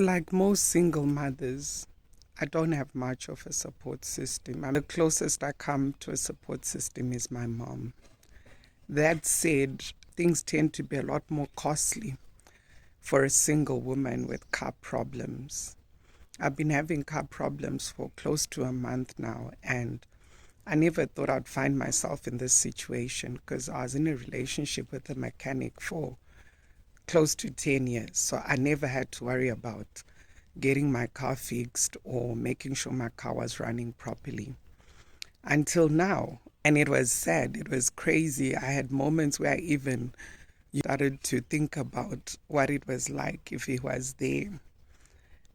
Like most single mothers, I don't have much of a support system. The closest I come to a support system is my mom. That said, things tend to be a lot more costly for a single woman with car problems. I've been having car problems for close to a month now, and I never thought I'd find myself in this situation because I was in a relationship with a mechanic for close to 10 years. So I never had to worry about getting my car fixed or making sure my car was running properly until now. And it was sad. It was crazy. I had moments where I even started to think about what it was like if he was there.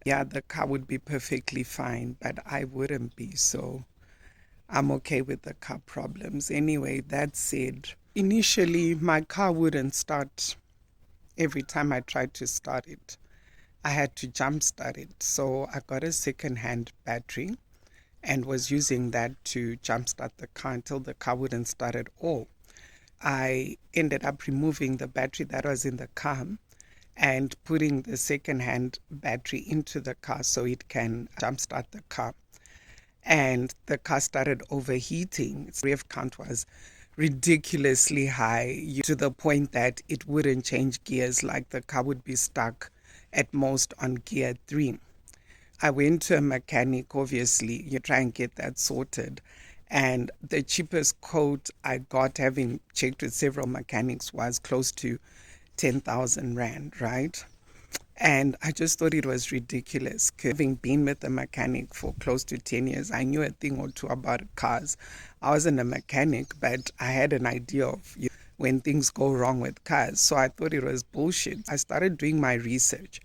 Yeah, the car would be perfectly fine, but I wouldn't be. So I'm okay with the car problems. Anyway, that said, initially my car wouldn't start every time I tried to start it. I had to jump start it. So I got a second-hand battery and was using that to jump start the car until the car wouldn't start at all. I ended up removing the battery that was in the car and putting the second-hand battery into the car so it can jumpstart the car. And the car started overheating. Its rev count was ridiculously high to the point that it wouldn't change gears, like the car would be stuck at most on gear 3. I went to a mechanic, obviously, you try and get that sorted. And the cheapest quote I got, having checked with several mechanics, was close to 10,000 Rand, right? And I just thought it was ridiculous. Having been with a mechanic for close to 10 years, I knew a thing or two about cars. I wasn't a mechanic, but I had an idea of when things go wrong with cars. So I thought it was bullshit. I started doing my research.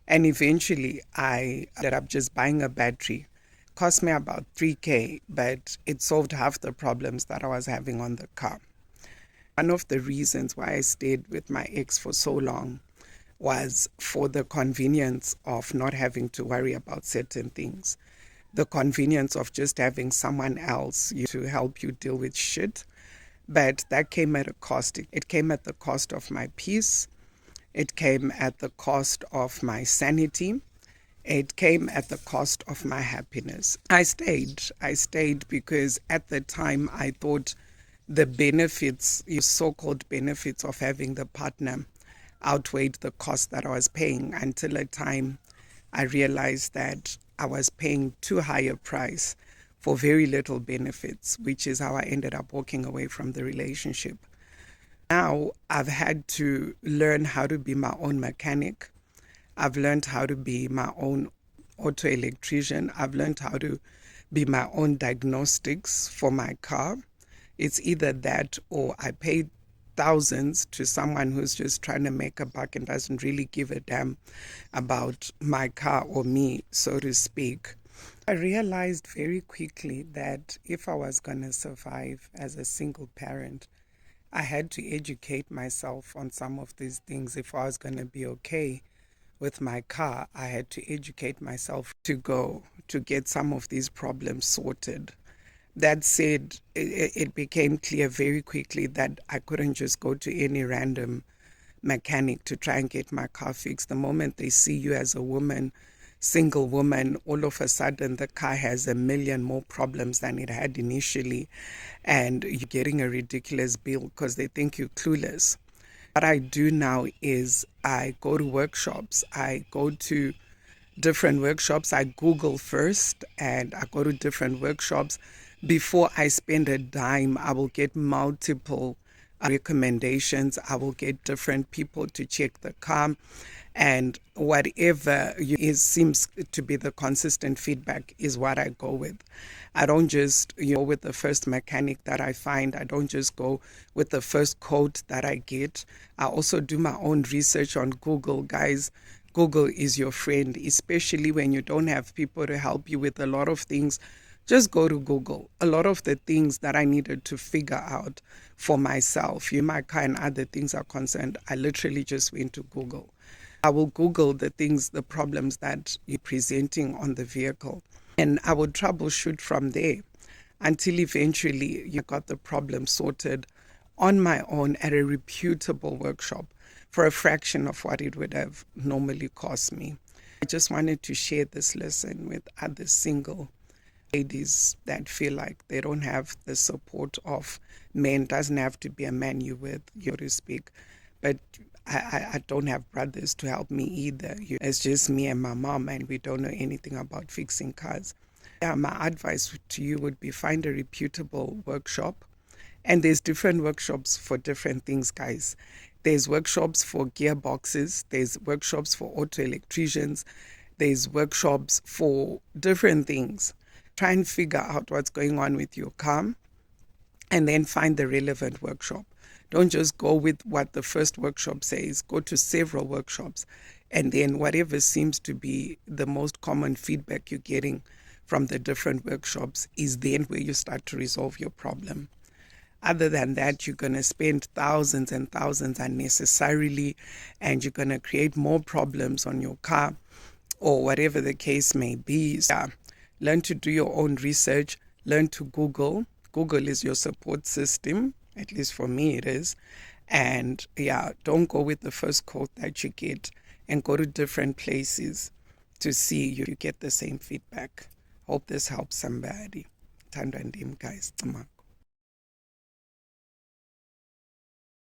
And eventually I ended up just buying a battery. Cost me about 3K, but it solved half the problems that I was having on the car. One of the reasons why I stayed with my ex for so long was for the convenience of not having to worry about certain things. The convenience of just having someone else to help you deal with shit. But that came at a cost. It came at the cost of my peace. It came at the cost of my sanity. It came at the cost of my happiness. I stayed because at the time I thought the benefits, so-called benefits of having the partner outweighed the cost that I was paying, until a time I realized that I was paying too high a price for very little benefits, which is how I ended up walking away from the relationship. Now I've had to learn how to be my own mechanic. I've learned how to be my own auto electrician. I've learned how to be my own diagnostics for my car. It's either that or I pay thousands to someone who's just trying to make a buck and doesn't really give a damn about my car or me, so to speak. I realized very quickly that if I was going to survive as a single parent, I had to educate myself on some of these things. If I was going to be okay with my car, I had to educate myself to get some of these problems sorted. That said, it became clear very quickly that I couldn't just go to any random mechanic to try and get my car fixed. The moment they see you as a woman, single woman, all of a sudden the car has a million more problems than it had initially, and you're getting a ridiculous bill because they think you're clueless. What I do now is I go to workshops. I go to different workshops. I Google first and I go to different workshops. Before I spend a dime, I will get multiple recommendations. I will get different people to check the car, and whatever seems to be the consistent feedback is what I go with. I don't just go with the first mechanic that I find. I don't just go with the first quote that I get. I also do my own research on Google. Guys, Google is your friend, especially when you don't have people to help you with a lot of things. Just go to Google. A lot of the things that I needed to figure out for myself, my car and other things are concerned, I literally just went to Google. I will Google the problems that you're presenting on the vehicle, and I will troubleshoot from there until eventually you got the problem sorted on my own at a reputable workshop for a fraction of what it would have normally cost me. I just wanted to share this lesson with other single ladies that feel like they don't have the support of men. Doesn't have to be a man you with, so to speak, but I don't have brothers to help me either. It's just me and my mom, and we don't know anything about fixing cars. Yeah, my advice to you would be find a reputable workshop. And there's different workshops for different things, guys. There's workshops for gearboxes, there's workshops for auto electricians, there's workshops for different things. Try and figure out what's going on with your car and then find the relevant workshop. Don't just go with what the first workshop says. Go to several workshops, and then whatever seems to be the most common feedback you're getting from the different workshops is then where you start to resolve your problem. Other than that, you're going to spend thousands and thousands unnecessarily, and you're going to create more problems on your car or whatever the case may be. So, yeah, learn to do your own research, learn to Google. Google is your support system, at least for me it is. And yeah, don't go with the first quote that you get, and go to different places to see you get the same feedback. Hope this helps somebody. Tanda ndim, guys.